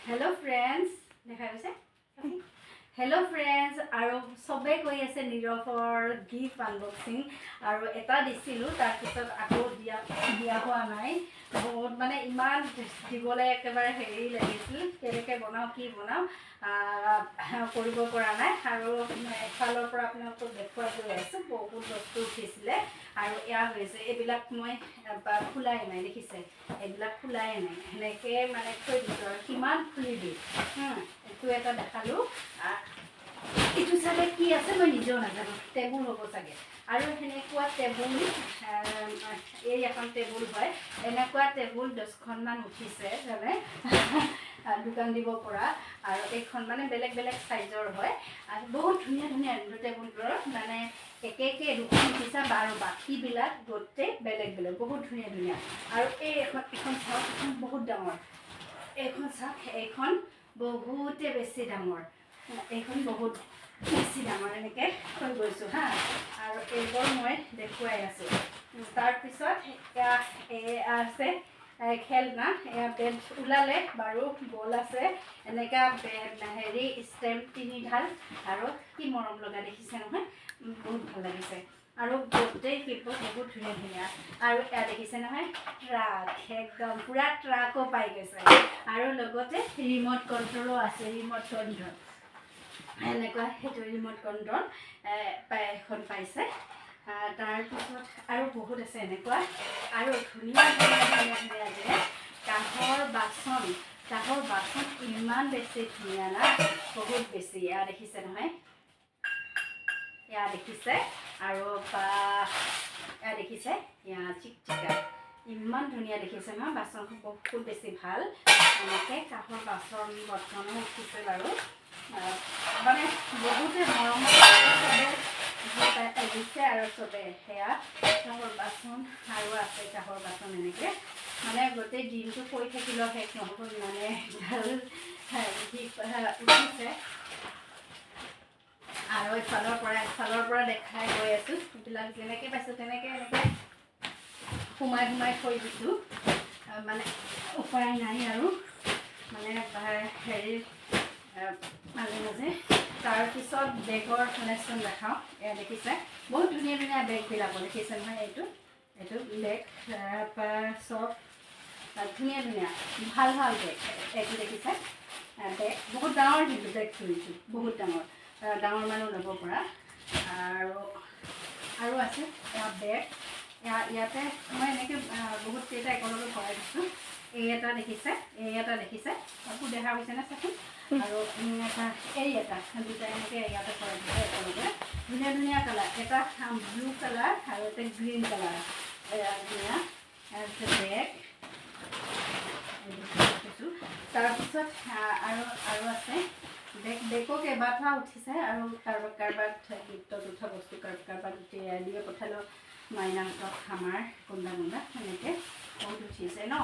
Hello friends, দেখা গৈছে? Hello friends, আৰু সবে কৈ আছে নিৰফৰ গিফ্ট আনবক্সিং আৰু এটা দিছিলো তাৰ পিছত আকৌ দিয়া হোৱা নাই বহুত মানে ইমান দিবলৈ একেবাৰে হেৰি লাগিছিল কেনেকৈ বনাও কি বনাও কৰিব পৰা নাই আৰু এফালৰ পৰা আপোনালোকক দেখুৱাই গৈ আছোঁ বহুত বস্তু উঠিছিলে আৰু এয়া হৈছে এইবিলাক মই খোলাই নাই দেখিছে এইবিলাক খোলাই নাই সেনেকৈ মানে থৈ দিছোঁ আৰু কিমান খুলি দিওঁ এইটো এটা দেখালোঁ এইটো চাগে কি আছে মই নিজেও নাজানো টেবুল হ'ব চাগে আৰু সেনেকুৱা টেবুল এই এখন টেবুল হয় এনেকুৱা টেবুল 10খনমান উঠিছে জানে দোকান দিব পৰা আৰু এইখন মানে বেলেগ বেলেগ চাইজৰ হয় আৰু বহুত ধুনীয়া ধুনীয়া টেবুলবোৰৰ মানে একে দুখন উঠিছে আৰু বাকীবিলাক গোটেই বেলেগ বেলেগ বহুত ধুনীয়া ধুনীয়া আৰু এইখন চাওক এইখন বহুত ডাঙৰ এইখন চাওক এইখন বহুতে বেছি ডাঙৰ এইখন বহুত বেছি ডাঙৰ এনেকৈ থৈ গৈছোঁ হা আৰু এইবোৰ মই দেখুৱাই আছোঁ তাৰপিছত আছে খেলনা বেড ওলালে বাৰু বল আছে এনেকুৱা হেৰি ষ্টেম্প 3ডাল আৰু কি মৰম লগা দেখিছে নহয় বহুত ভাল লাগিছে আৰু গোটেই ক্লিপবোৰ বহুত ধুনীয়া ধুনীয়া আৰু এয়া দেখিছে নহয় ট্ৰাক একদম পূৰা ট্ৰাকো পাই গৈছে আৰু লগতে ৰিম'ট কণ্ট্ৰলো আছে ৰিম'ট কণ্ট্ৰল এনেকুৱা সেইটো ৰিম'ট কণ্ট্ৰল এখন পাইছে তাৰপিছত আৰু বহুত আছে এনেকুৱা আৰু ধুনীয়া ধুনীয়া ধুনীয়া ধুনীয়া যে কাঁহৰ বাচন ইমান বেছি ধুনীয়া না বহুত বেছি এয়া দেখিছে নহয় এয়া দেখিছে আৰু এয়া দেখিছে এয়া চিকচিকা ইমান ধুনীয়া দেখিছে নহয় বাচনখন বহুত বেছি ভাল এনেকৈ কাঁহৰ বাচন বৰ্তনো উঠিছে বাৰু মানে বহুতে মৰম দিছে আৰু চবে সেয়া কাঁহৰ বাচন আৰু আছে কাঁহৰ বাচন এনেকৈ মানে গোটেই দিনটো কৈ থাকিলেও শেষ নহ'ব মানে ভাল উঠিছে আৰু এফালৰ পৰা দেখাই গৈ আছোঁ এইবিলাক যেনেকৈ পাইছোঁ তেনেকৈ এনেকৈ সোমাই থৈ দিছোঁ মানে উপায় নাই আৰু মানে হেৰি মাজে মাজে তাৰপিছত বেগৰ কালেকশ্যন দেখাওঁ এয়া দেখিছে বহুত ধুনীয়া ধুনীয়া বেগবিলাকো দেখিছে নহয় এইটো বেগ চব ধুনীয়া ধুনীয়া ভাল বেগ এইটো দেখিছে বেগ বহুত ডাঙৰ কিন্তু বেগ ফুৰিছোঁ বহুত ডাঙৰ মানুহ ল'ব পৰা আৰু আছে এয়া বেগ ইয়াতে মই এনেকৈ বহুত কেইটা একেলগে ভৰাই দিছোঁ এই এটা দেখিছে আকৌ দেখা হৈছেনে চাচোন আৰু এই এটা দুটা এনেকৈ ইয়াতে ভৰাই দিছে একেলগে ধুনীয়া ধুনীয়া কালাৰ এটা ব্লু কালাৰ আৰু এটা গ্ৰীণ কালাৰ ধুনীয়া বেগ তাৰপিছত আৰু আছে বেগো কেইবাটা উঠিছে আৰু কাৰোবাক গিফ্টত উঠা বস্তু কাৰোবাক দিয়ে পঠালেও মাইনাহঁতক আমাৰ কোনোবা এনেকৈ বহুত উঠিছে ন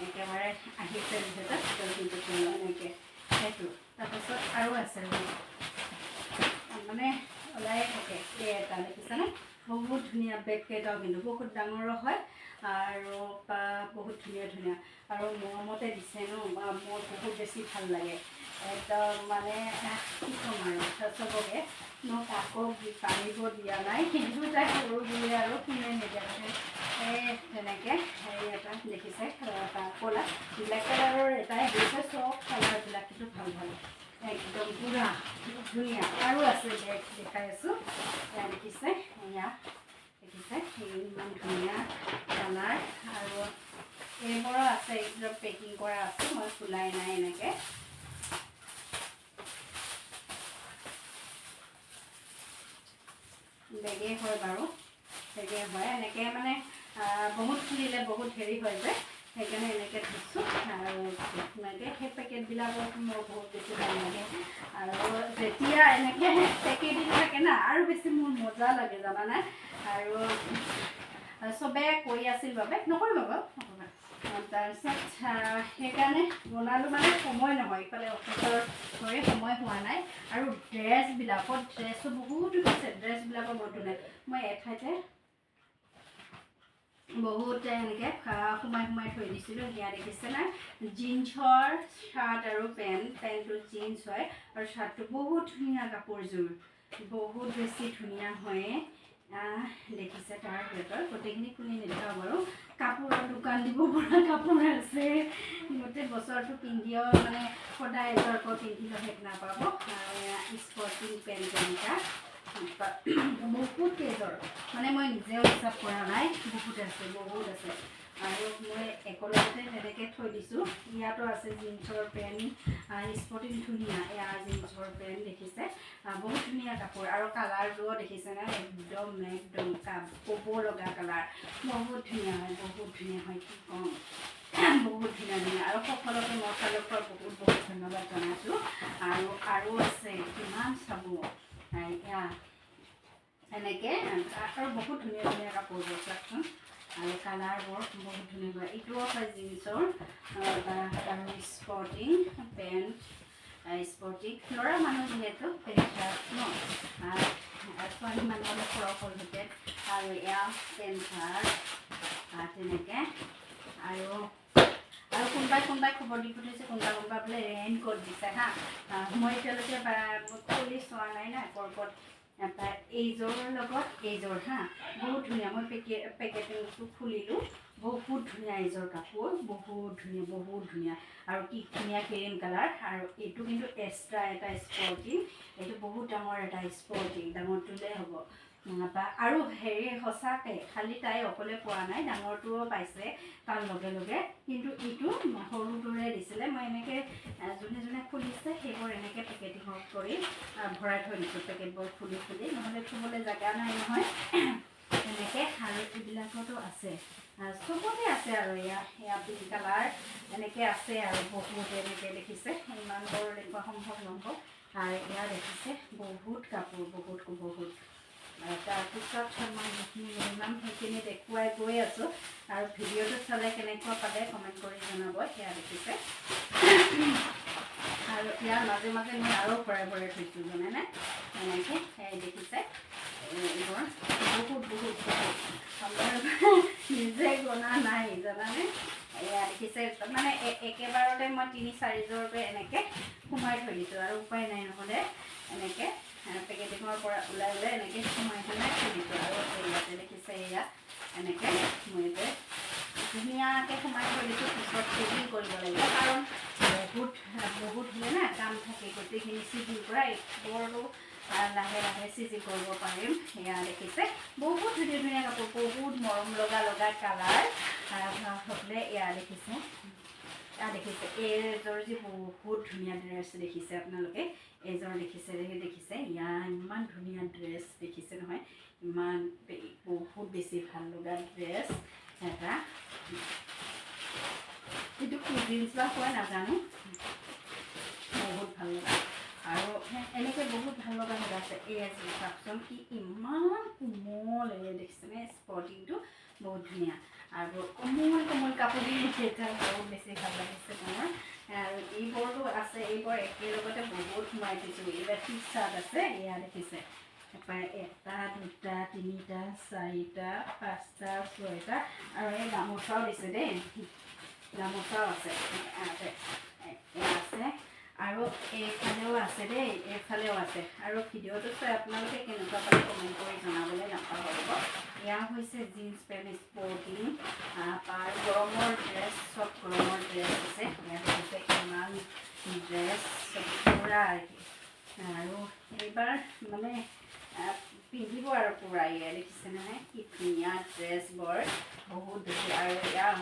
একেবাৰে আহিছে যিহেতু এনেকৈ সেইটো তাৰপাছত আৰু আছে মানে ওলাই থাকে এই এটা দেখিছেনে বহুত ধুনীয়া বেগ কেইটাও কিন্তু বহুত ডাঙৰো হয় আৰু বহুত ধুনীয়া আৰু মৰমতে দিছে ন মোৰ বহুত বেছি ভাল লাগে একদম মানে কি ক'ম আৰু চবকে মই কাকো পাৰিব দিয়া নাই কিন্তু তাই সৰু বুলি আৰু কিনে নিদিয়াকৈ তেনেকৈ হেৰি এটা দেখিছে ক'লা ব্লেক কালাৰৰ এটাই দিছে চব কালাৰবিলাক কিন্তু ভাল একদম পূৰা ধুনীয়া আৰু আছে বেগ দেখাই আছোঁ এয়া দেখিছে দেখিছে ইমান ধুনীয়া কালাৰ আৰু এইবোৰো আছে এইবিলাক পেকিং কৰা আছে মই খোলাই নাই এনেকৈ বেগেই হয় বাৰু বেগেই হয় এনেকৈ মানে বহুত খুলিলে বহুত হেৰি হয় যে সেইকাৰণে এনেকৈ থৈছোঁ আৰু এনেকৈ সেই পেকেটবিলাকত মোৰ বহুত বেছি ভাল লাগে আৰু যেতিয়া এনেকৈ পেকেটিং থাকে না আৰু বেছি মোৰ মজা লাগে জানানে আৰু চবে কৈ আছিল বাবে নকৰিব বাৰু তাৰপিছত সেইকাৰণে বনালোঁ মানে সময় নহয় ইফালে অফিচৰ হৈ সময় হোৱা নাই আৰু ড্ৰেছো বহুত উঠিছে ড্ৰেছবিলাকৰ বহুত ধুনীয়া মই এঠাইতে বহুত এনেকৈ সোমাই থৈ দিছিলোঁ। সেয়া দেখিছে না, জিন্সৰ চাৰ্ট আৰু পেণ্টটো জিন্স হয় আৰু চাৰ্টটো বহুত ধুনীয়া কাপোৰযোৰ, বহুত বেছি ধুনীয়া হয়। দেখিছে তাৰ ভিতৰত গোটেইখিনি খুলি নেদেখাওঁ বাৰু। কাপোৰৰ দোকান দিব পৰা কাপোৰ আছে, গোটেই বছৰটো পিন্ধিও মানে সদায় এযোৰ আকৌ পিন্ধিলেও শেষ নাপাব। আৰু এয়া স্পৰ্টিং পেণ্ট এনেকুৱা বহুত কেইযোৰ, মানে মই নিজেও হিচাপ কৰা নাই, বহুত আছে। আৰু মই একেলগতে তেনেকৈ থৈ দিছোঁ। ইয়াতো আছে জিন্সৰ পেণ্ট, স্পৰ্টিং ধুনীয়া। এয়া জিন্সৰ পেণ্ট দেখিছে, বহুত ধুনীয়া কাপোৰ। আৰু কালাৰটোও দেখিছে না, একদম ক'ব লগা কালাৰ, বহুত ধুনীয়া হয় কি ক'ম, বহুত ধুনীয়া। আৰু সকলোকে মোৰ ফালৰ পৰা বহুত ধন্যবাদ জনাইছোঁ। আৰু আছে কিমান চাব, এয়া এনেকৈ আৰু বহুত ধুনীয়া কাপোৰবোৰ চাওকচোন। আৰু কালাৰবোৰ বহুত ধুনীয়া। এইটোও হয় জিন্সৰ আৰু স্পৰ্টিং পেণ্ট, স্পৰ্টিং ল'ৰা মানুহ যিহেতু পেণ্ট চাৰ্ট ন, ছোৱালী মানুহ অলপ ফৰক হ'লহেঁতেন। আৰু এয়া পেণ্ট চাৰ্ট তেনেকৈ। আৰু কোনোবাই খবৰ দি পঠিয়াইছে, কোনোবা বোলে ৰেইনকোট দিছে হা। মই এতিয়ালৈকে খুলি চোৱা নাই না ক'ত। এইযোৰৰ লগত এইযোৰ হা, বহুত ধুনীয়া। মই পেকেটিংটো খুলিলোঁ, বহুত ধুনীয়া এইযোৰ কাপোৰ, বহুত ধুনীয়া। আৰু কি ধুনীয়া ক্ৰীম কালাৰ। আৰু এইটো কিন্তু এক্সট্ৰা এটা স্পৰ্টিং, এইটো বহুত ডাঙৰ এটা স্পৰ্টিং, ডাঙৰটোলৈ হ'ব। আৰু সঁচাকৈ খালি তাই অকলে পোৱা নাই, ডাঙৰটোও পাইছে তাৰ লগে। কিন্তু এইটো সৰুটোৰে দিছিলে। মই এনেকৈ যোনে খুলিছে সেইবোৰ এনেকৈ পেকেটিঙত কৰি ভৰাই থৈ দিছোঁ, পেকেটবোৰ খুলি, নহ'লে থ'বলৈ জেগা নাই নহয় এনেকৈ। আৰু এইবিলাকতো আছে, চবতে আছে। আৰু এয়া পিংক কালাৰ এনেকৈ আছে। আৰু বহুত এনেকৈ দেখিছে, ইমানবোৰ দেখুওৱা সম্ভৱ নহ'ব। আৰু এয়া দেখিছে বহুত কাপোৰ, বহুত। তাৰপিছত মই যিখিনি ইমান সেইখিনি দেখুৱাই গৈ আছোঁ। আৰু ভিডিঅ'টো চালে কেনেকুৱা পালে কমেণ্ট কৰি জনাব। সেয়া দেখিছে। আৰু ইয়াৰ মাজে মই আৰু ভৰাই থৈছোঁ জানেনে, এনেকৈ দেখিছে। এইবোৰ বহুত নিজে গনা নাই জানানে। এয়া দেখিছে, মানে একেবাৰতে মই 3-4যোৰকৈ এনেকৈ সোমাই থৈ দিছোঁ। আৰু উপায় নাই, নহ'লে এনেকৈ পেকেটিঙৰ পৰা ওলাই এনেকৈ সোমাই থৈ দিছোঁ। আৰু ইয়াতে দেখিছে, এয়া এনেকৈ মই ধুনীয়াকৈ সোমাই থৈ দিছোঁ। পিছত চিজিল কৰিব লাগিব, কাৰণ বহুত হ'লে না কাম থাকে। গোটেইখিনি চিজিল কৰা, এইবোৰতো লাহে চিজিল কৰিব পাৰিম। এয়া দেখিছে, বহুত ধুনীয়া কাপোৰ, বহুত মৰম লগা কালাৰ হ'লে। এয়া দেখিছে, এইযোৰ যে বহুত ধুনীয়া ড্ৰেছ দেখিছে আপোনালোকে। এইযোৰ দেখিছে, ইমান ধুনীয়া ড্ৰেছ দেখিছে নহয়, বহুত বেছি ভাল লগা ড্ৰেছ এটা। এইটো কি জিন্স বা হয় নাজানো, বহুত ভাল লগা। আৰু এনেকৈ বহুত ভাল লগা আছে। এয়া চাওকচোন, কি ইমান কোমল। দেখিছেনে স্পৰ্টিংটো, বহুত ধুনীয়া। আৰু কোমল কাপোৰবোৰ বহুত বেছি ভাল লাগিছে মোৰ। আৰু এইবোৰতো আছে, এইবোৰ একেলগতে বহুত সোমাই দিছোঁ। এইবাৰ টি চাৰ্ট আছে, এয়া দেখিছে, 1, 2, 3, 4, 5, 6টা। আৰু এই গামোচাও দিছে দেই, গামোচাও আছে। আৰু এইফালেও আছে দেই, এইফালেও আছে। আৰু ভিডিঅ'টো চাই আপোনালোকে কেনেকুৱা পালে কমেণ্ট কৰি জনাবলৈ নাপাহৰিব। এয়া হৈছে জিন্স পেণ্ট, স্পৰ্টিং, গৰমৰ ড্ৰেছ, চব গৰমৰ ড্ৰেছ আছে। ইয়াত হৈছে ইমান ড্ৰেছ পূৰা। আৰু এইবাৰ মানে পিন্ধিব আৰু পূৰা। এয়া দেখিছে নহয়, কি ধুনীয়া ড্ৰেছবোৰ, বহুত বেছি। আৰু এয়াও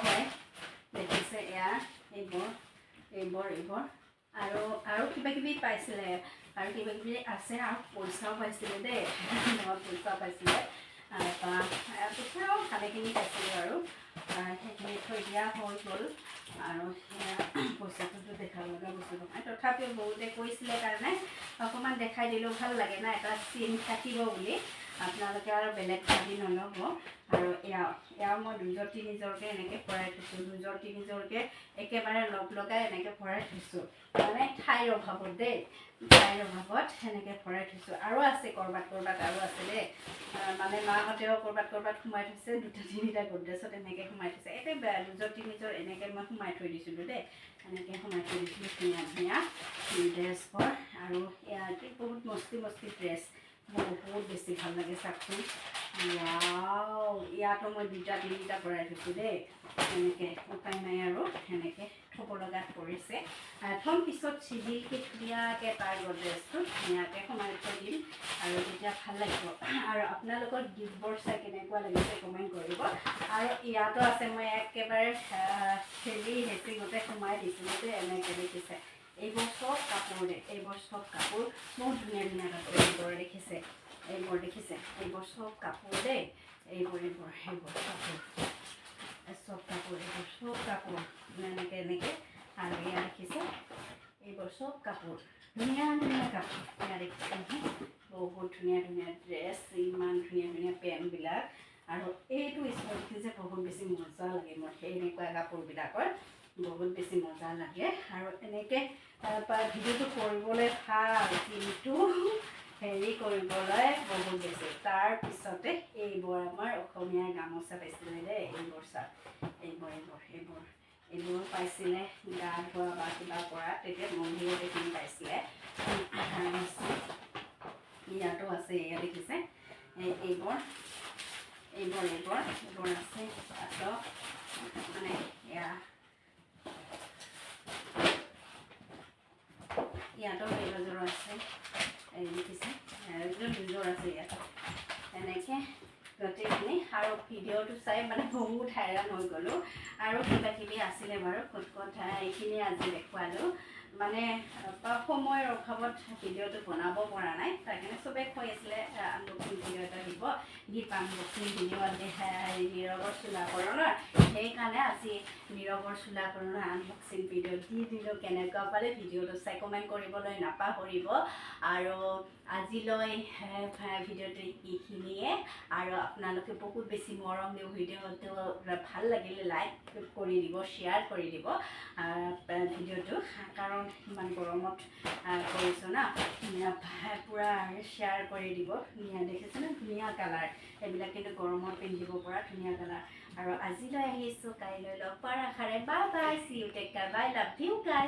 হয়, দেখিছে, এয়া এইবোৰ। আৰু কিবাকিবি পাইছিলে, আৰু কিবাকিবি আছে। আৰু পইচাও পাইছিলে দেই, পইচাও পাইছিলে। পইচাও ভালেখিনি পাইছিলোঁ। আৰু সেইখিনি থৈ দিয়া হৈ গ'ল। আৰু পইচাটোতো দেখা লগা বস্তু নহয়, তথাপিও বহুতে কৈছিলে কাৰণে অকণমান দেখাই দিলেও ভাল লাগে না, এটা চিন থাকিব বুলি। আপোনালোকে আৰু বেলেগ ভাবি নল'ব আৰু এয়া মই 2-3যোৰকৈ এনেকৈ ভৰাই থৈছোঁ 2-3যোৰকৈ একেবাৰে লগাই এনেকৈ ভৰাই থৈছোঁ মানে ঠাইৰ অভাৱত দেই ঠাইৰ অভাৱত সেনেকৈ ভৰাই থৈছোঁ আৰু আছে ক'ৰবাত আৰু আছে দেই মানে মাহঁতেও ক'ৰবাত সোমাই থৈছে 2-3টা গড্ৰেজত এনেকৈ সোমাই থৈছে একে 2-3যোৰ এনেকৈ মই সোমাই থৈ দিছিলোঁ দেই এনেকৈ সোমাই থৈ দিছিলোঁ ধুনীয়া ড্ৰেছবোৰ আৰু ইয়াতে বহুত মস্তি ড্ৰেছ বহুত বেছি ভাল লাগে চাওকচোন ইয়াতো মই 2-3টা ভৰাই থৈছোঁ দেই এনেকৈ উপায় নাই আৰু সেনেকৈ থ'ব লগাত পৰিছে থ'ম পিছত চিজিলকৈ ধুনীয়াকৈ তাৰ গড্ৰেজটো ধুনীয়াকৈ সোমাই থৈ দিম আৰু তেতিয়া ভাল লাগিব আৰু আপোনালোকৰ গিফ্টবোৰ চাই কেনেকুৱা লাগিছে কমেণ্ট কৰিব আৰু ইয়াতো আছে মই একেবাৰে হেঁচি গোটেই সোমাই দিছিলোঁ দেই এনেকৈ দেখিছে এইবোৰ চব কাপোৰ বহুত ধুনীয়া কাপোৰ এইবোৰ দেখিছে এইবোৰ চব কাপোৰ দেই এইবোৰ চব কাপোৰ এনেকৈ আৰু এয়া দেখিছে এইবোৰ চব কাপোৰ ধুনীয়া কাপোৰ এয়া দেখিছে বহুত ধুনীয়া ড্ৰেছ ইমান ধুনীয়া পেণ্টবিলাক আৰু এইটো স্পৰ্টিং যে বহুত বেছি মজা লাগে মোৰ সেই এনেকুৱা কাপোৰবিলাকৰ বহুত বেছি মজা লাগে আৰু এনেকৈ ভিডিঅ'টো কৰিবলৈ ভাল কিন্তু হেৰি কৰিবলৈ বহুত বেছি তাৰপিছতে এইবোৰ আমাৰ অসমীয়াৰ গামোচা পাইছিলে দেই এইবোৰ এইবোৰ পাইছিলে গা ধোৱা বা কিবা কৰা তেতিয়া মন্দিৰত এইখিনি পাইছিলে ইয়াতো আছে এয়া দেখিছে এইবোৰ আছে মানে এয়া ইয়াতো এইযোৰ আছে এই দেখিছে দুযোৰ আছে ইয়াত এনেকৈ গোটেইখিনি আৰু ভিডিঅ'টো চাই মানে বহুত হাইৰাণ হৈ গ'লোঁ আৰু কিবাকিবি আছিলে বাৰু ক'ত এইখিনি আজি দেখুৱালোঁ মানে সময়ৰ অভাৱত ভিডিঅ'টো বনাব পৰা নাই তাৰ কাৰণে চবেই কৈ আছিলে আনবক্সিং ভিডিঅ' এটা দিব গিফ্ট আনবক্সিং ভিডিঅ' নীৰৱৰ চোলাকৰণৰ সেইকাৰণে আজি নীৰৱৰ চোলাকৰণৰ আনবক্সিং ভিডিঅ' দি দিলোঁ কেনেকুৱা পালে ভিডিঅ'টো চাই কমেণ্ট কৰিবলৈ নাপাহৰিব আৰু আজিলৈ ভিডিঅ'টো এইখিনিয়ে আৰু আপোনালোকে বহুত বেছি মৰম দিওঁ ভিডিঅ'টো ভাল লাগিলে লাইক কৰি দিব শ্বেয়াৰ কৰি দিব ভিডিঅ'টো কাৰণ ইমান গৰমত কৰিছোঁ না পূৰা শ্বেয়াৰ কৰি দিব ধুনীয়া দেখিছেনে ধুনীয়া কালাৰ এইবিলাক কিন্তু গৰমত পিন্ধিব পৰা ধুনীয়া কালাৰ আৰু আজিলৈ আহিছোঁ কাইলৈ লগ পোৱাৰ আশাৰে bye see you take care bye love you guys